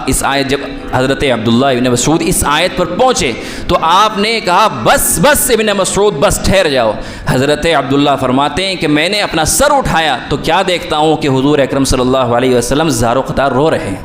اس آیت جب حضرت عبداللہ ابن مسعود اس آیت پر پہنچے تو آپ نے کہا بس بس ابن مسعود بس ٹھہر جاؤ۔ حضرت عبداللہ فرماتے ہیں کہ میں نے اپنا سر اٹھایا تو کیا دیکھتا ہوں کہ حضور اکرم صلی اللہ علیہ وسلم زار و قطار رو رہے ہیں۔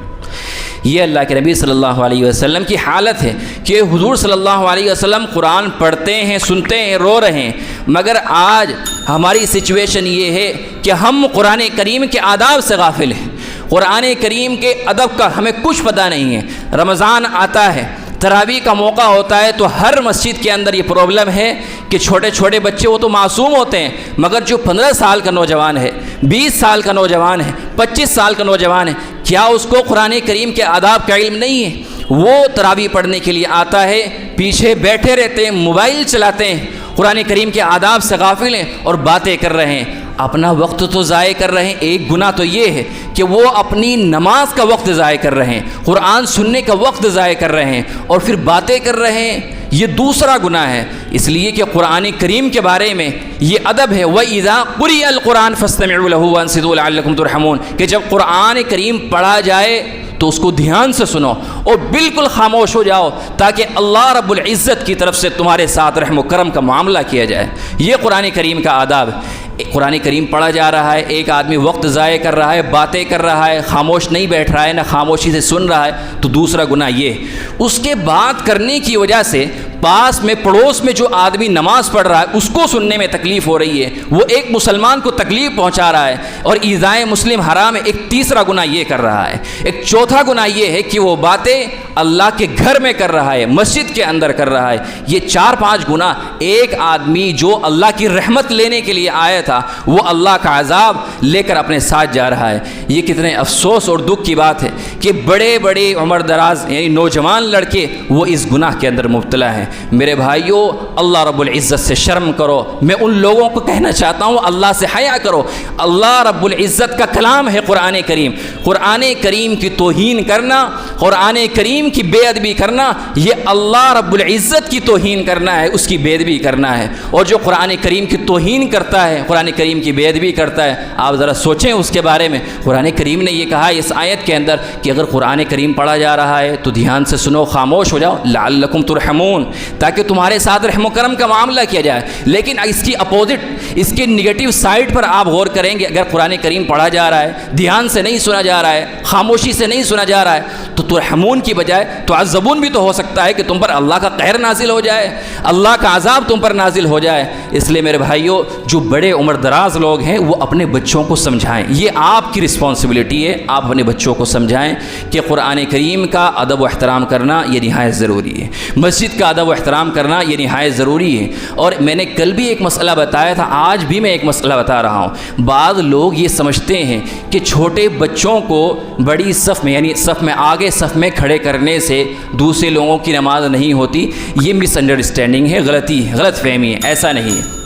یہ اللہ کے نبی صلی اللہ علیہ وسلم کی حالت ہے کہ حضور صلی اللہ علیہ وسلم قرآن پڑھتے ہیں، سنتے ہیں، رو رہے ہیں، مگر آج ہماری سچویشن یہ ہے کہ ہم قرآن کریم کے آداب سے غافل ہیں، قرآن کریم کے ادب کا ہمیں کچھ پتہ نہیں ہے۔ رمضان آتا ہے، تراویح کا موقع ہوتا ہے تو ہر مسجد کے اندر یہ پرابلم ہے کہ چھوٹے چھوٹے بچے وہ تو معصوم ہوتے ہیں، مگر جو 15 سال کا نوجوان ہے، 20 سال کا نوجوان ہے، 25 سال کا نوجوان ہے، کیا اس کو قرآن کریم کے آداب کا علم نہیں ہے؟ وہ تراویح پڑھنے کے لیے آتا ہے، پیچھے بیٹھے رہتے ہیں، موبائل چلاتے ہیں، قرآن کریم کے آداب سے غافل ہیں اور باتیں کر رہے ہیں، اپنا وقت تو ضائع کر رہے ہیں۔ ایک گناہ تو یہ ہے کہ وہ اپنی نماز کا وقت ضائع کر رہے ہیں، قرآن سننے کا وقت ضائع کر رہے ہیں اور پھر باتیں کر رہے ہیں، یہ دوسرا گناہ ہے۔ اس لیے کہ قرآن کریم کے بارے میں یہ ادب ہے، وَإِذَا قُرِئَ الْقُرْآنُ فَاسْتَمِعُوا لَهُ وَأَنصِتُوا لَعَلَّكُمْ تُرْحَمُونَ، کہ جب قرآن کریم پڑھا جائے تو اس کو دھیان سے سنو اور بالکل خاموش ہو جاؤ تاکہ اللہ رب العزت کی طرف سے تمہارے ساتھ رحم و کرم کا معاملہ کیا جائے۔ یہ قرآن کریم کا آداب ہے۔ قرآن کریم پڑھا جا رہا ہے، ایک آدمی وقت ضائع کر رہا ہے، باتیں کر رہا ہے، خاموش نہیں بیٹھ رہا ہے، نہ خاموشی سے سن رہا ہے، تو دوسرا گناہ یہ ہے۔ اس کے بات کرنے کی وجہ سے پاس میں پڑوس میں جو آدمی نماز پڑھ رہا ہے اس کو سننے میں تکلیف ہو رہی ہے، وہ ایک مسلمان کو تکلیف پہنچا رہا ہے اور ایذائے مسلم حرام ہے۔ ایک تیسرا گناہ یہ کر رہا ہے۔ ایک چوتھا گناہ یہ ہے کہ وہ باتیں اللہ کے گھر میں کر رہا ہے، مسجد کے اندر کر رہا ہے۔ یہ 4-5 گناہ ایک آدمی جو اللہ کی رحمت لینے کے لیے آیا تھا وہ اللہ کا عذاب لے کر اپنے ساتھ جا رہا ہے۔ یہ کتنے افسوس اور دکھ کی بات ہے کہ بڑے بڑے عمر دراز یعنی نوجوان لڑکے وہ اس گناہ کے اندر مبتلا ہیں۔ میرے بھائیوں، اللہ رب العزت سے شرم کرو۔ میں ان لوگوں کو کہنا چاہتا ہوں اللہ سے حیا کرو۔ اللہ رب العزت کا کلام ہے قرآن کریم، قرآن کریم کی توہین کرنا، قرآن کریم کی بے ادبی کرنا، یہ اللہ رب العزت کی توہین کرنا ہے، اس کی بے ادبی کرنا ہے۔ اور جو قرآن کریم کی توہین کرتا ہے، قرآن کریم کی بے ادبی کرتا ہے، آپ ذرا سوچیں اس کے بارے میں۔ قرآن کریم نے یہ کہا اس آیت کے اندر کہ اگر قرآن کریم پڑھا جا رہا ہے تو دھیان سے سنو، خاموش ہو جاؤ، لعلکم ترحمون، تاکہ تمہارے ساتھ رحم و کرم کا معاملہ کیا جائے۔ لیکن اس کی اپوزٹ، اس کے نگیٹو سائڈ پر آپ غور کریں گے، اگر قرآن کریم پڑھا جا رہا ہے، دھیان سے نہیں سنا جا رہا ہے، خاموشی سے نہیں سنا جا رہا ہے، تو ترحمون کی بجائے تعذبون بھی تو ہو سکتا ہے کہ تم پر اللہ کا قہر نازل ہو جائے، اللہ کا عذاب تم پر نازل ہو جائے۔ اس لیے میرے بھائیوں، جو بڑے عمر دراز لوگ ہیں وہ اپنے بچوں کو سمجھائیں، یہ آپ کی رسپانسبلٹی ہے، آپ اپنے بچوں کو سمجھائیں کہ قرآن کریم کا ادب و احترام کرنا یہ نہایت ضروری ہے، مسجد کا ادب و احترام کرنا یہ نہایت ضروری ہے۔ اور میں نے کل بھی ایک مسئلہ بتایا تھا، آج بھی میں ایک مسئلہ بتا رہا ہوں۔ بعض لوگ یہ سمجھتے ہیں کہ چھوٹے بچوں کو بڑی صف میں یعنی صف میں آگے صف میں کھڑے کرنے سے دوسرے لوگوں کی نماز نہیں ہوتی، یہ مس انڈرسٹینڈنگ ہے، غلطی ہے، غلط فہمی ہے، ایسا نہیں ہے۔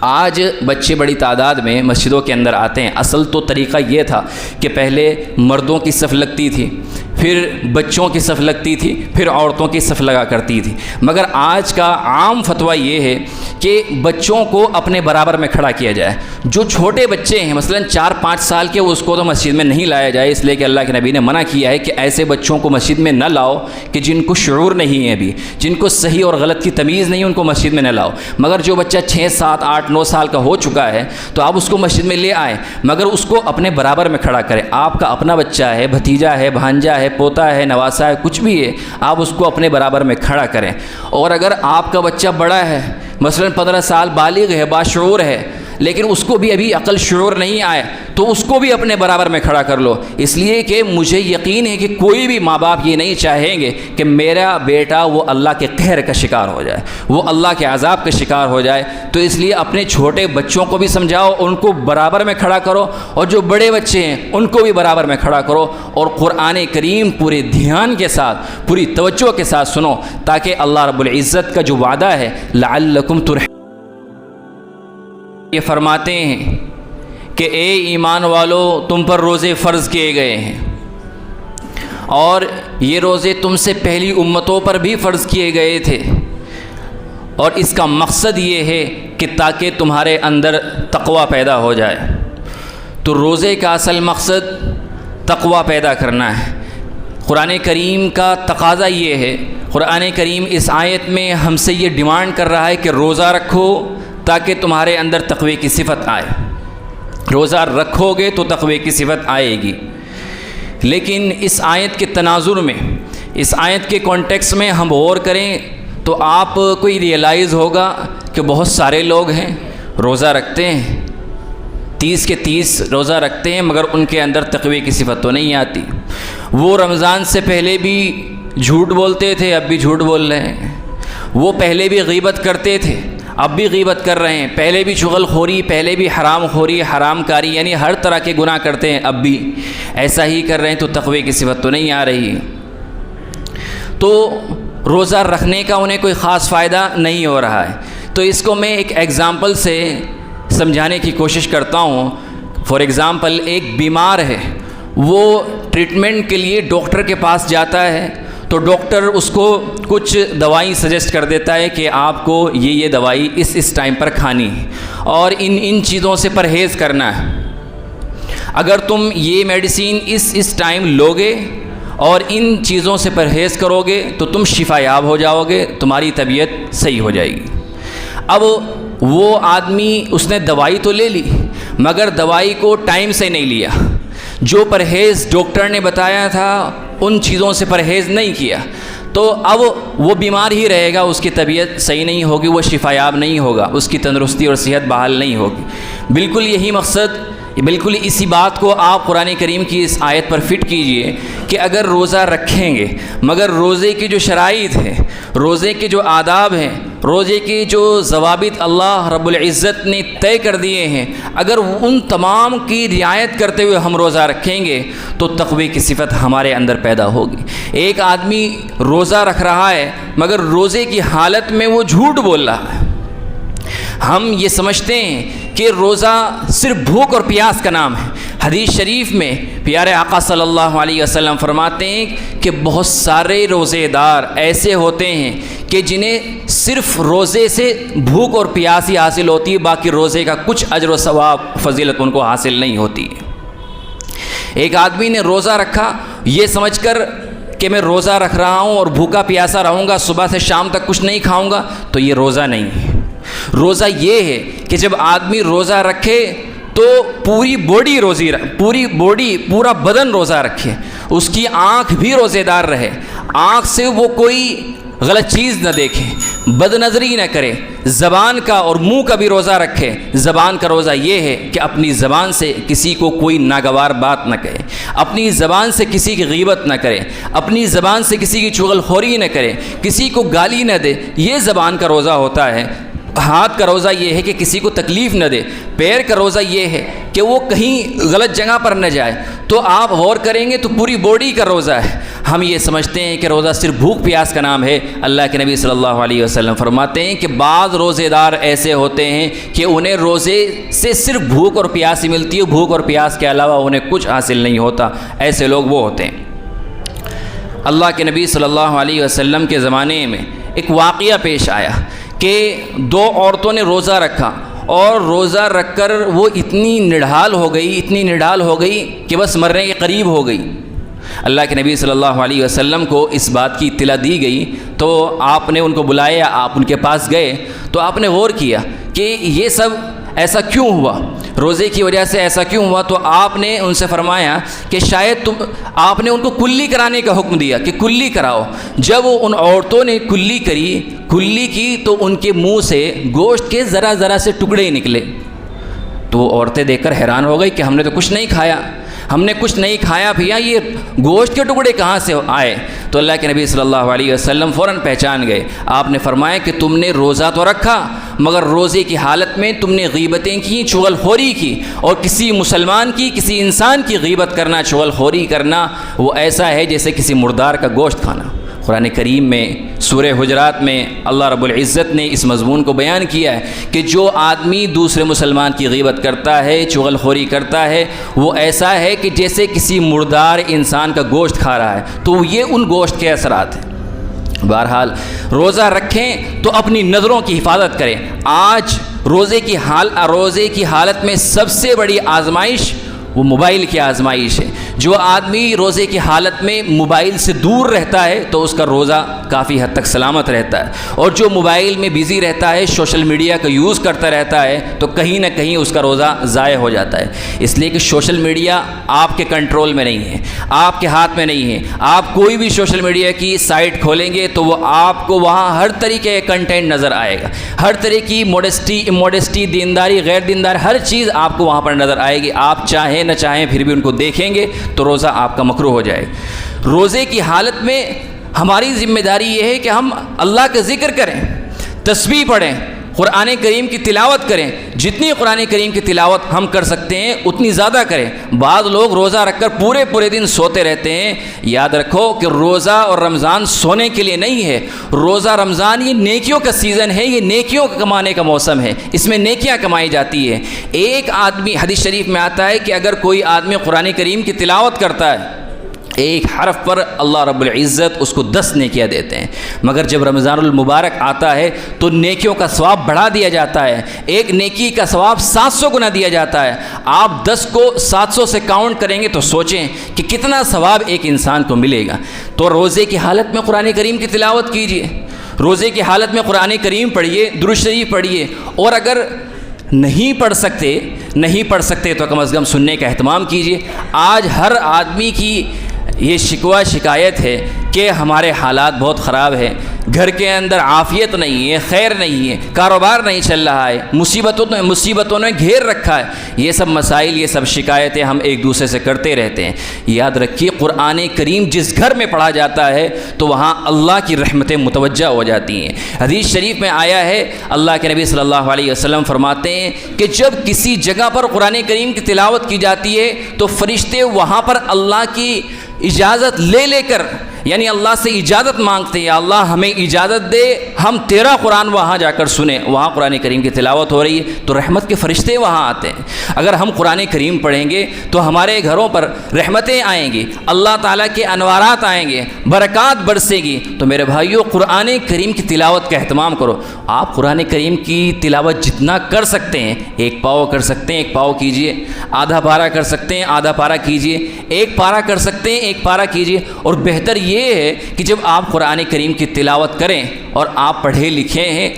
آج بچے بڑی تعداد میں مسجدوں کے اندر آتے ہیں۔ اصل تو طریقہ یہ تھا کہ پہلے مردوں کی صف لگتی تھی، پھر بچوں کی صف لگتی تھی، پھر عورتوں کی صف لگا کرتی تھی، مگر آج کا عام فتویٰ یہ ہے کہ بچوں کو اپنے برابر میں کھڑا کیا جائے۔ جو چھوٹے بچے ہیں مثلا 4-5 سال کے، اس کو تو مسجد میں نہیں لایا جائے، اس لیے کہ اللہ کے نبی نے منع کیا ہے کہ ایسے بچوں کو مسجد میں نہ لاؤ کہ جن کو شعور نہیں ہے، ابھی جن کو صحیح اور غلط کی تمیز نہیں، ان کو مسجد میں نہ لاؤ۔ مگر جو بچہ 6, 7, 8, 9 سال کا ہو چکا ہے تو آپ اس کو مسجد میں لے آئیں، مگر اس کو اپنے برابر میں کھڑا کریں۔ آپ کا اپنا بچہ ہے، بھتیجا ہے، بھانجا ہے، پوتا ہے، نواسا ہے، کچھ بھی ہے، آپ اس کو اپنے برابر میں کھڑا کریں۔ اور اگر آپ کا بچہ بڑا ہے، مثلا 15 سال، بالغ ہے، باشعور ہے، لیکن اس کو بھی ابھی عقل شعور نہیں آئے، تو اس کو بھی اپنے برابر میں کھڑا کر لو، اس لیے کہ مجھے یقین ہے کہ کوئی بھی ماں باپ یہ نہیں چاہیں گے کہ میرا بیٹا وہ اللہ کے قہر کا شکار ہو جائے، وہ اللہ کے عذاب کا شکار ہو جائے۔ تو اس لیے اپنے چھوٹے بچوں کو بھی سمجھاؤ، ان کو برابر میں کھڑا کرو، اور جو بڑے بچے ہیں ان کو بھی برابر میں کھڑا کرو، اور قرآن کریم پورے دھیان کے ساتھ، پوری توجہ کے ساتھ سنو، تاکہ اللہ رب العزت کا جو وعدہ ہے لعلکم ترحمون، یہ فرماتے ہیں کہ اے ایمان والو، تم پر روزے فرض کیے گئے ہیں، اور یہ روزے تم سے پہلی امتوں پر بھی فرض کیے گئے تھے، اور اس کا مقصد یہ ہے کہ تاکہ تمہارے اندر تقوی پیدا ہو جائے۔ تو روزے کا اصل مقصد تقوی پیدا کرنا ہے۔ قرآن کریم کا تقاضا یہ ہے، قرآن کریم اس آیت میں ہم سے یہ ڈیمانڈ کر رہا ہے کہ روزہ رکھو تاکہ تمہارے اندر تقوی کی صفت آئے، روزہ رکھو گے تو تقوی کی صفت آئے گی۔ لیکن اس آیت کے تناظر میں، اس آیت کے کانٹیکس میں ہم غور کریں تو آپ کو یہ ریئلائز ہوگا کہ بہت سارے لوگ ہیں روزہ رکھتے ہیں، 30 کے 30 روزہ رکھتے ہیں، مگر ان کے اندر تقوی کی صفت تو نہیں آتی۔ وہ رمضان سے پہلے بھی جھوٹ بولتے تھے، اب بھی جھوٹ بول رہے ہیں۔ وہ پہلے بھی غیبت کرتے تھے، اب بھی غیبت کر رہے ہیں۔ پہلے بھی چغل خوری، پہلے بھی حرام خوری، حرام کاری، یعنی ہر طرح کے گناہ کرتے ہیں، اب بھی ایسا ہی کر رہے ہیں، تو تقوی کی صفت تو نہیں آ رہی۔ تو روزہ رکھنے کا انہیں کوئی خاص فائدہ نہیں ہو رہا ہے۔ تو اس کو میں ایک ایگزامپل سے سمجھانے کی کوشش کرتا ہوں۔ فار ایگزامپل، ایک بیمار ہے، وہ ٹریٹمنٹ کے لیے ڈاکٹر کے پاس جاتا ہے، تو ڈاکٹر اس کو کچھ دوائی سجیسٹ کر دیتا ہے کہ آپ کو یہ دوائی اس ٹائم پر کھانی ہے اور ان چیزوں سے پرہیز کرنا ہے۔ اگر تم یہ میڈیسین اس ٹائم لوگے اور ان چیزوں سے پرہیز کرو گے تو تم شفا یاب ہو جاؤ گے، تمہاری طبیعت صحیح ہو جائے گی۔ اب وہ آدمی اس نے دوائی تو لے لی، مگر دوائی کو ٹائم سے نہیں لیا، جو پرہیز ڈاکٹر نے بتایا تھا ان چیزوں سے پرہیز نہیں کیا، تو اب وہ بیمار ہی رہے گا، اس کی طبیعت صحیح نہیں ہوگی، وہ شفا یاب نہیں ہوگا، اس کی تندرستی اور صحت بحال نہیں ہوگی۔ بالکل یہی مقصد، بالکل اسی بات کو آپ قرآن کریم کی اس آیت پر فٹ کیجئے کہ اگر روزہ رکھیں گے مگر روزے کی جو شرائط ہے، روزے کے جو آداب ہیں، روزے کے جو ضوابط اللہ رب العزت نے طے کر دیے ہیں، اگر ان تمام کی رعایت کرتے ہوئے ہم روزہ رکھیں گے تو تقوی کی صفت ہمارے اندر پیدا ہوگی۔ ایک آدمی روزہ رکھ رہا ہے مگر روزے کی حالت میں وہ جھوٹ بول رہا ہے۔ ہم یہ سمجھتے ہیں کہ روزہ صرف بھوک اور پیاس کا نام ہے۔ حدیث شریف میں پیارے آقا صلی اللہ علیہ وسلم فرماتے ہیں کہ بہت سارے روزے دار ایسے ہوتے ہیں کہ جنہیں صرف روزے سے بھوک اور پیاس ہی حاصل ہوتی ہے، باقی روزے کا کچھ اجر و ثواب فضیلت ان کو حاصل نہیں ہوتی ہے۔ ایک آدمی نے روزہ رکھا یہ سمجھ کر کہ میں روزہ رکھ رہا ہوں اور بھوکا پیاسا رہوں گا، صبح سے شام تک کچھ نہیں کھاؤں گا، تو یہ روزہ نہیں ہے۔ روزہ یہ ہے کہ جب آدمی روزہ رکھے تو پوری باڈی پورا بدن روزہ رکھے، اس کی آنکھ بھی روزے دار رہے، آنکھ سے وہ کوئی غلط چیز نہ دیکھے، بد نظری نہ کرے، زبان کا اور منہ کا بھی روزہ رکھے۔ زبان کا روزہ یہ ہے کہ اپنی زبان سے کسی کو کوئی ناگوار بات نہ کہے، اپنی زبان سے کسی کی غیبت نہ کرے، اپنی زبان سے کسی کی چغل خوری نہ کرے، کسی کو گالی نہ دے، یہ زبان کا روزہ ہوتا ہے۔ ہاتھ کا روزہ یہ ہے کہ کسی کو تکلیف نہ دے، پیر کا روزہ یہ ہے کہ وہ کہیں غلط جگہ پر نہ جائے۔ تو آپ غور کریں گے تو پوری باڈی کا روزہ ہے۔ ہم یہ سمجھتے ہیں کہ روزہ صرف بھوک پیاس کا نام ہے۔ اللہ کے نبی صلی اللہ علیہ وسلم فرماتے ہیں کہ بعض روزے دار ایسے ہوتے ہیں کہ انہیں روزے سے صرف بھوک اور پیاس ہی ملتی ہے، بھوک اور پیاس کے علاوہ انہیں کچھ حاصل نہیں ہوتا۔ ایسے لوگ وہ ہوتے ہیں۔ اللہ کے نبی صلی اللہ علیہ وسلم کے زمانے میں ایک واقعہ پیش آیا کہ دو عورتوں نے روزہ رکھا اور روزہ رکھ کر وہ اتنی نڈھال ہو گئی کہ بس مرنے کے قریب ہو گئی۔ اللہ کے نبی صلی اللہ علیہ وسلم کو اس بات کی اطلاع دی گئی تو آپ نے ان کو بلایا، آپ ان کے پاس گئے تو آپ نے غور کیا کہ یہ سب ایسا کیوں ہوا، روزے کی وجہ سے ایسا کیوں ہوا۔ تو آپ نے ان سے فرمایا کہ شاید آپ نے ان کو کلی کرانے کا حکم دیا کہ کلی کراؤ۔ جب ان عورتوں نے کلی کی تو ان کے منہ سے گوشت کے ذرا سے ٹکڑے ہی نکلے۔ تو وہ عورتیں دیکھ کر حیران ہو گئی کہ ہم نے تو کچھ نہیں کھایا، بھیا یہ گوشت کے ٹکڑے کہاں سے آئے؟ تو اللہ کے نبی صلی اللہ علیہ وسلم فوراً پہچان گئے۔ آپ نے فرمایا کہ تم نے روزہ تو رکھا مگر روزے کی حالت میں تم نے غیبتیں کی، چغل خوری کی، اور کسی مسلمان کی، کسی انسان کی غیبت کرنا، چغل خوری کرنا وہ ایسا ہے جیسے کسی مردار کا گوشت کھانا۔ قرآن کریم میں سورہ حجرات میں اللہ رب العزت نے اس مضمون کو بیان کیا ہے کہ جو آدمی دوسرے مسلمان کی غیبت کرتا ہے، چغل خوری کرتا ہے، وہ ایسا ہے کہ جیسے کسی مردار انسان کا گوشت کھا رہا ہے۔ تو یہ ان گوشت کے اثرات ہیں۔ بہرحال روزہ رکھیں تو اپنی نظروں کی حفاظت کریں۔ آج روزے کی حالت میں سب سے بڑی آزمائش وہ موبائل کی آزمائش ہے۔ جو آدمی روزے کی حالت میں موبائل سے دور رہتا ہے تو اس کا روزہ کافی حد تک سلامت رہتا ہے، اور جو موبائل میں بزی رہتا ہے، سوشل میڈیا کا یوز کرتا رہتا ہے، تو کہیں نہ کہیں اس کا روزہ ضائع ہو جاتا ہے، اس لیے کہ سوشل میڈیا آپ کے کنٹرول میں نہیں ہے، آپ کے ہاتھ میں نہیں ہے۔ آپ کوئی بھی سوشل میڈیا کی سائٹ کھولیں گے تو وہ آپ کو وہاں ہر طریقے کا کنٹینٹ نظر آئے گا، ہر طرح کی موڈسٹی، دینداری، غیر دیندار، ہر چیز آپ کو وہاں پر نظر آئے گی۔ آپ چاہیں نہ چاہیں پھر بھی ان کو دیکھیں گے تو روزہ آپ کا مکروہ ہو جائے گا۔ روزے کی حالت میں ہماری ذمہ داری یہ ہے کہ ہم اللہ کا ذکر کریں، تسبیح پڑھیں، قرآن کریم کی تلاوت کریں، جتنی قرآن کریم کی تلاوت ہم کر سکتے ہیں اتنی زیادہ کریں۔ بعض لوگ روزہ رکھ کر پورے دن سوتے رہتے ہیں۔ یاد رکھو کہ روزہ اور رمضان سونے کے لیے نہیں ہے، روزہ رمضان یہ نیکیوں کا سیزن ہے، یہ نیکیوں کا کمانے کا موسم ہے، اس میں نیکیاں کمائی جاتی ہے۔ ایک آدمی، حدیث شریف میں آتا ہے کہ اگر کوئی آدمی قرآن کریم کی تلاوت کرتا ہے، ایک حرف پر اللہ رب العزت اس کو 10 نیکیاں دیتے ہیں، مگر جب رمضان المبارک آتا ہے تو نیکیوں کا ثواب بڑھا دیا جاتا ہے، ایک نیکی کا ثواب 700 گنا دیا جاتا ہے۔ آپ 10 کو 700 سے کاؤنٹ کریں گے تو سوچیں کہ کتنا ثواب ایک انسان کو ملے گا۔ تو روزے کی حالت میں قرآن کریم کی تلاوت کیجیے، روزے کی حالت میں قرآن کریم پڑھیے، درود شریف پڑھیے، اور اگر نہیں پڑھ سکتے تو کم از کم سننے کا اہتمام کیجیے۔ آج ہر آدمی کی یہ شکوہ شکایت ہے کہ ہمارے حالات بہت خراب ہیں، گھر کے اندر عافیت نہیں ہے، خیر نہیں ہے، کاروبار نہیں چل رہا ہے، مصیبتوں نے گھیر رکھا ہے۔ یہ سب مسائل، یہ سب شکایتیں ہم ایک دوسرے سے کرتے رہتے ہیں۔ یاد رکھیے قرآن کریم جس گھر میں پڑھا جاتا ہے تو وہاں اللہ کی رحمتیں متوجہ ہو جاتی ہیں۔ حدیث شریف میں آیا ہے، اللہ کے نبی صلی اللہ علیہ وسلم فرماتے ہیں کہ جب کسی جگہ پر قرآن کریم کی تلاوت کی جاتی ہے تو فرشتے وہاں پر اللہ کی اجازت لے کر، یعنی اللہ سے اجازت مانگتے ہیں، یا اللہ ہمیں اجازت دے ہم تیرا قرآن وہاں جا کر سنیں۔ وہاں قرآن کریم کی تلاوت ہو رہی ہے تو رحمت کے فرشتے وہاں آتے ہیں۔ اگر ہم قرآن کریم پڑھیں گے تو ہمارے گھروں پر رحمتیں آئیں گی، اللہ تعالیٰ کے انوارات آئیں گے، برکات برسے گی۔ تو میرے بھائیو، قرآن کریم کی تلاوت کا اہتمام کرو۔ آپ قرآن کریم کی تلاوت جتنا کر سکتے ہیں، 1 پاؤ کر سکتے ہیں 1 پاؤ کیجئے، آدھا پارہ کر سکتے ہیں آدھا پارہ کیجئے، 1 پارہ کر سکتے ہیں 1 پارہ کیجئے۔ اور بہتر یہ ہے کہ جب آپ قرآن کریم کی تلاوت کریں اور آپ پڑھے لکھے ہیں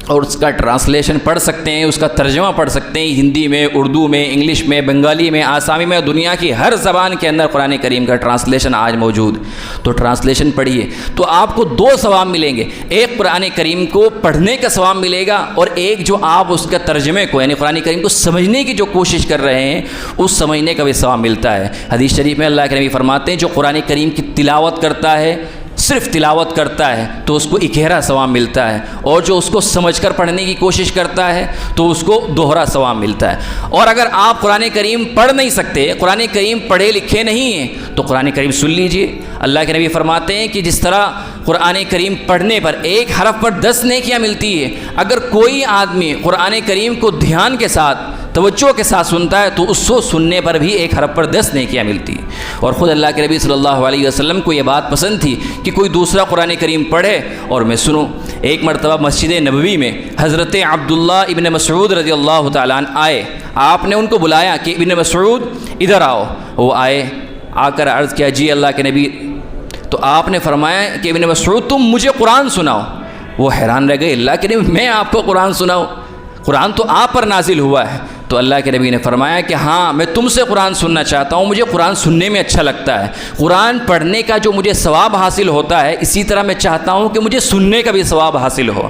اور اس کا ٹرانسلیشن پڑھ سکتے ہیں، اس کا ترجمہ پڑھ سکتے ہیں، ہندی میں، اردو میں، انگلش میں، بنگالی میں، آسامی میں، دنیا کی ہر زبان کے اندر قرآن کریم کا ٹرانسلیشن آج موجود، تو ٹرانسلیشن پڑھیے تو آپ کو 2 ثواب ملیں گے۔ ایک قرآن کریم کو پڑھنے کا ثواب ملے گا، اور ایک جو آپ اس کا ترجمے کو، یعنی قرآن کریم کو سمجھنے کی جو کوشش کر رہے ہیں اس سمجھنے کا بھی ثواب ملتا ہے۔ حدیث شریف میں اللہ کے نبی فرماتے ہیں جو قرآن کریم کی تلاوت کرتا ہے، صرف تلاوت کرتا ہے تو اس کو 11 ثواب ملتا ہے، اور جو اس کو سمجھ کر پڑھنے کی کوشش کرتا ہے تو اس کو 2 ثواب ملتا ہے۔ اور اگر آپ قرآن کریم پڑھ نہیں سکتے، قرآن کریم پڑھے لکھے نہیں ہیں، تو قرآن کریم سن لیجئے۔ اللہ کے نبی فرماتے ہیں کہ جس طرح قرآن کریم پڑھنے پر 1 حرف پر 10 نیکیاں ملتی ہے، اگر کوئی آدمی قرآن کریم کو دھیان کے ساتھ، توجہ کے ساتھ سنتا ہے تو اس کو سننے پر بھی 1 حرف پر 10 نیکیاں ملتی ہیں۔ اور خود اللہ کے نبی صلی اللہ علیہ وسلم کو یہ بات پسند تھی کہ کوئی دوسرا قرآن کریم پڑھے اور میں سنوں۔ ایک مرتبہ مسجد نبوی میں حضرت عبداللہ ابن مسعود رضی اللہ تعالیٰ عنہ آئے، آپ نے ان کو بلایا کہ ابن مسعود ادھر آؤ۔ وہ آئے، آ کر عرض کیا جی اللہ کے نبی، تو آپ نے فرمایا کہ ابن مسعود تم مجھے قرآن سناؤ۔ وہ حیران رہ گئے، اللہ کے نبی میں آپ کو قرآن سناؤں؟ قرآن تو آپ پر نازل ہوا ہے۔ تو اللہ کے نبی نے فرمایا کہ ہاں میں تم سے قرآن سننا چاہتا ہوں، مجھے قرآن سننے میں اچھا لگتا ہے، قرآن پڑھنے کا جو مجھے ثواب حاصل ہوتا ہے اسی طرح میں چاہتا ہوں کہ مجھے سننے کا بھی ثواب حاصل ہو۔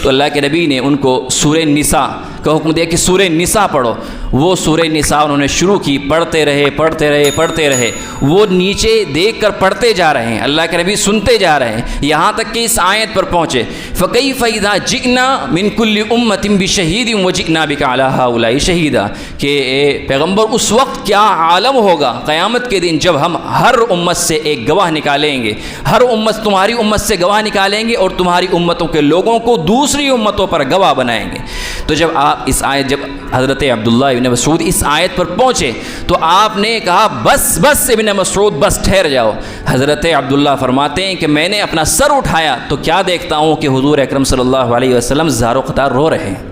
تو اللہ کے نبی نے ان کو سورہ نساء کا حکم دیا کہ سورہ نساء پڑھو۔ وہ سورہ نساء انہوں نے شروع کی، پڑھتے رہے، وہ نیچے دیکھ کر پڑھتے جا رہے ہیں، اللہ کے نبی سنتے جا رہے ہیں، یہاں تک کہ اس آیت پر پہنچے فَكَيْفَ إِذَا جِئْنَا مِن كُلِّ أُمَّةٍ بِشَهِيدٍ وَجِئْنَا بِكَ عَلَىٰ هَٰؤُلَاءِ شَهِيدًا، کہ اے پیغمبر اس وقت کیا عالم ہوگا قیامت کے دن جب ہم ہر امت سے ایک گواہ نکالیں گے، ہر امت تمہاری امت سے گواہ نکالیں گے اور تمہاری امتوں کے لوگوں کو دوسری امتوں پر گواہ بنائیں گے۔ تو جب آپ اس آیت، جب حضرت عبداللہ ابن مسعود اس آیت پر پہنچے تو آپ نے کہا بس ابن مسعود بس ٹھہر جاؤ۔ حضرت عبداللہ فرماتے ہیں کہ میں نے اپنا سر اٹھایا تو کیا دیکھتا ہوں کہ حضور اکرم صلی اللہ علیہ وسلم زار و قطار رو رہے ہیں۔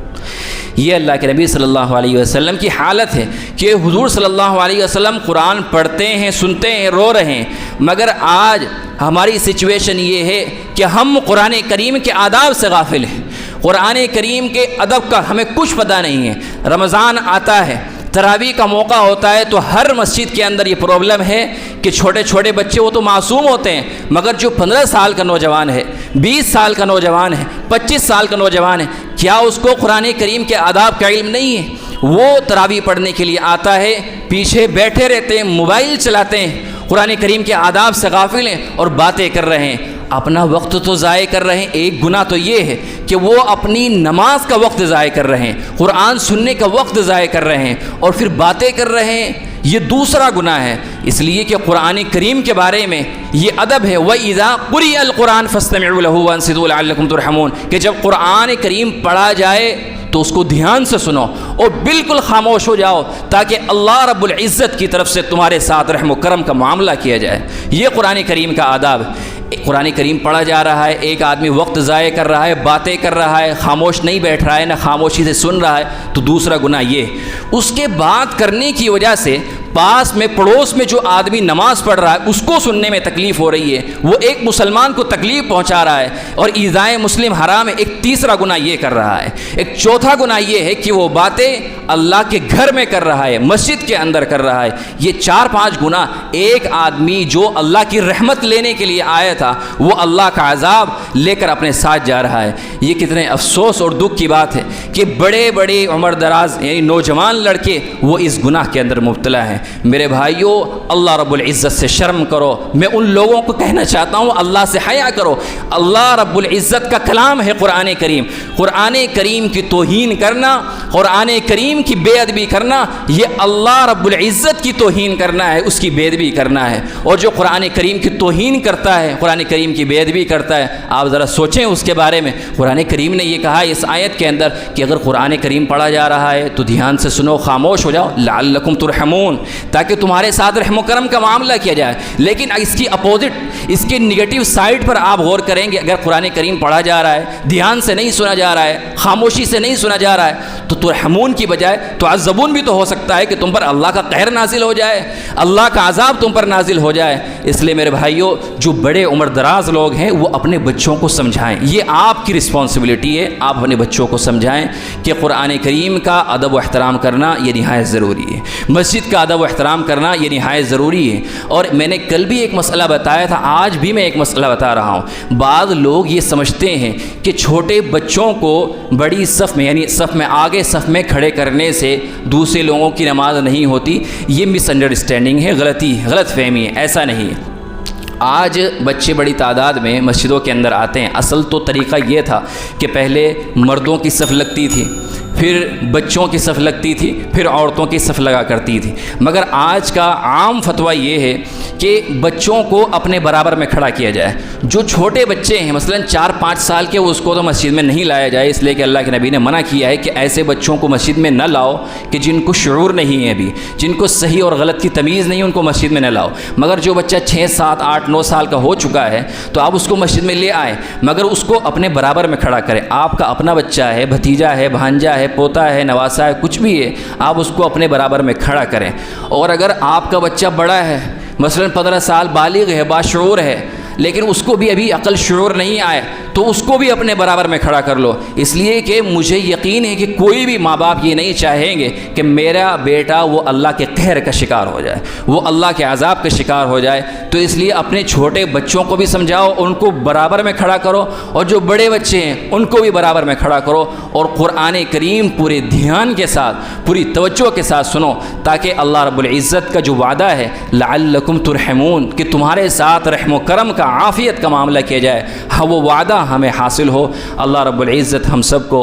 یہ اللہ کے نبی صلی اللہ علیہ وسلم کی حالت ہے کہ حضور صلی اللہ علیہ وسلم قرآن پڑھتے ہیں، سنتے ہیں، رو رہے ہیں، مگر آج ہماری سچویشن یہ ہے کہ ہم قرآن کریم کے آداب سے غافل ہیں، قرآن کریم کے ادب کا ہمیں کچھ پتہ نہیں ہے۔ رمضان آتا ہے، تراویح کا موقع ہوتا ہے تو ہر مسجد کے اندر یہ پرابلم ہے کہ چھوٹے چھوٹے بچے وہ تو معصوم ہوتے ہیں، مگر جو 15 سال کا نوجوان ہے، 20 سال کا نوجوان ہے، 25 سال کا نوجوان ہے، کیا اس کو قرآن کریم کے آداب کا علم نہیں ہے؟ وہ تراویح پڑھنے کے لیے آتا ہے، پیچھے بیٹھے رہتے ہیں، موبائل چلاتے ہیں، قرآن کریم کے آداب سے غافل ہیں اور باتیں کر رہے ہیں، اپنا وقت تو ضائع کر رہے ہیں۔ ایک گناہ تو یہ ہے کہ وہ اپنی نماز کا وقت ضائع کر رہے ہیں، قرآن سننے کا وقت ضائع کر رہے ہیں اور پھر باتیں کر رہے ہیں، یہ دوسرا گناہ ہے۔ اس لیے کہ قرآن کریم کے بارے میں یہ ادب ہے، وَإِذَا قُرِئَ الْقُرْآنُ فَاسْتَمِعُوا لَهُ وَأَنصِتُوا لَعَلَّكُمْ تُرْحَمُونَ، کہ جب قرآن کریم پڑھا جائے تو اس کو دھیان سے سنو اور بالکل خاموش ہو جاؤ تاکہ اللہ رب العزت کی طرف سے تمہارے ساتھ رحم و کرم کا معاملہ کیا جائے۔ یہ قرآن کریم کا آداب ہے۔ قرآن کریم پڑھا جا رہا ہے، ایک آدمی وقت ضائع کر رہا ہے، باتیں کر رہا ہے، خاموش نہیں بیٹھ رہا ہے، نہ خاموشی سے سن رہا ہے، تو دوسرا گناہ یہ۔ اس کے بات کرنے کی وجہ سے پاس میں پڑوس میں جو آدمی نماز پڑھ رہا ہے اس کو سننے میں تکلیف ہو رہی ہے، وہ ایک مسلمان کو تکلیف پہنچا رہا ہے اور ایذائے مسلم حرام ہے۔ ایک تیسرا گناہ یہ کر رہا ہے۔ ایک چوتھا گناہ یہ ہے کہ وہ باتیں اللہ کے گھر میں کر رہا ہے، مسجد کے اندر کر رہا ہے۔ یہ 4-5 گناہ ایک آدمی جو اللہ کی رحمت لینے کے لیے آیا تھا وہ اللہ کا عذاب لے کر اپنے ساتھ جا رہا ہے۔ یہ کتنے افسوس اور دکھ کی بات ہے کہ بڑے بڑے عمر دراز یعنی نوجوان لڑکے وہ اس گناہ کے اندر مبتلا ہیں۔ میرے بھائیوں، اللہ رب العزت سے شرم کرو۔ میں ان لوگوں کو کہنا چاہتا ہوں اللہ سے حیا کرو۔ اللہ رب العزت کا کلام ہے قرآن کریم، قرآن کریم کی توہین کرنا، قرآن کریم کی بے ادبی کرنا، یہ اللہ رب العزت کی توہین کرنا ہے، اس کی بے ادبی کرنا ہے۔ اور جو قرآن کریم کی توہین کرتا ہے، قرآن کریم کی بے ادبی کرتا ہے، آپ ذرا سوچیں اس کے بارے میں۔ قرآن کریم نے یہ کہا ہے اس آیت کے اندر کہ اگر قرآن کریم پڑھا جا رہا ہے تو دھیان سے سنو، خاموش ہو جاؤ، لعلکم ترحمون، تاکہ تمہارے ساتھ رحم و کرم کا معاملہ کیا جائے۔ لیکن اس کی اپوزٹ، اس کے نگیٹو سائڈ پر آپ غور کریں گے، اگر قرآن کریم پڑھا جا رہا ہے، دھیان سے نہیں سنا جا رہا ہے، خاموشی سے نہیں سنا جا رہا ہے، تو ترحمون کی بجائے تعذبون بھی تو ہو سکتا ہے کہ تم پر اللہ کا قہر نازل ہو جائے، اللہ کا عذاب تم پر نازل ہو جائے۔ اس لیے میرے بھائیوں، جو بڑے عمر دراز لوگ ہیں وہ اپنے بچوں کو سمجھائیں، یہ آپ کی رسپانسبلٹی ہے، آپ اپنے بچوں کو سمجھائیں کہ قرآن کریم کا ادب و احترام کرنا یہ نہایت ضروری ہے، مسجد کا ادب و احترام کرنا یہ نہایت ضروری ہے۔ اور میں نے کل بھی ایک مسئلہ بتایا تھا، آج بھی میں ایک مسئلہ بتا رہا ہوں۔ بعض لوگ یہ سمجھتے ہیں کہ چھوٹے بچوں کو بڑی صف میں یعنی صف میں آگے صف میں کھڑے کرنے سے دوسرے لوگوں کی نماز نہیں ہوتی، یہ مس انڈرسٹینڈنگ ہے، غلط فہمی ہے، ایسا نہیں ہے۔ آج بچے بڑی تعداد میں مسجدوں کے اندر آتے ہیں۔ اصل تو طریقہ یہ تھا کہ پہلے مردوں کی صف لگتی تھی، پھر بچوں کی صف لگتی تھی، پھر عورتوں کی صف لگا کرتی تھی، مگر آج کا عام فتویٰ یہ ہے کہ بچوں کو اپنے برابر میں کھڑا کیا جائے۔ جو چھوٹے بچے ہیں مثلا 4-5 سال کے، اس کو تو مسجد میں نہیں لایا جائے، اس لیے کہ اللہ کے نبی نے منع کیا ہے کہ ایسے بچوں کو مسجد میں نہ لاؤ کہ جن کو شعور نہیں ہے، ابھی جن کو صحیح اور غلط کی تمیز نہیں، ان کو مسجد میں نہ لاؤ۔ مگر جو بچہ 6, 7, 8, 9 سال کا ہو چکا ہے تو آپ اس کو مسجد میں لے آئیں، مگر اس کو اپنے برابر میں کھڑا کریں۔ آپ کا اپنا بچہ ہے، بھتیجا ہے، بھانجا ہے، پوتا ہے، نواسا ہے، کچھ بھی ہے، آپ اس کو اپنے برابر میں کھڑا کریں۔ اور اگر آپ کا بچہ بڑا ہے، مثلا 15 سال، بالغ ہے، باشعور ہے، لیکن اس کو بھی ابھی عقل شعور نہیں آئے، تو اس کو بھی اپنے برابر میں کھڑا کر لو، اس لیے کہ مجھے یقین ہے کہ کوئی بھی ماں باپ یہ نہیں چاہیں گے کہ میرا بیٹا وہ اللہ کے قہر کا شکار ہو جائے، وہ اللہ کے عذاب کا شکار ہو جائے۔ تو اس لیے اپنے چھوٹے بچوں کو بھی سمجھاؤ، ان کو برابر میں کھڑا کرو، اور جو بڑے بچے ہیں ان کو بھی برابر میں کھڑا کرو، اور قرآن کریم پورے دھیان کے ساتھ، پوری توجہ کے ساتھ سنو، تاکہ اللہ رب العزت کا جو وعدہ ہے لعلکم ترحمون، کہ تمہارے ساتھ رحم و کرم کا، عافیت کا معاملہ کیا جائے، وہ وعدہ ہمیں حاصل ہو۔ اللہ رب العزت ہم سب کو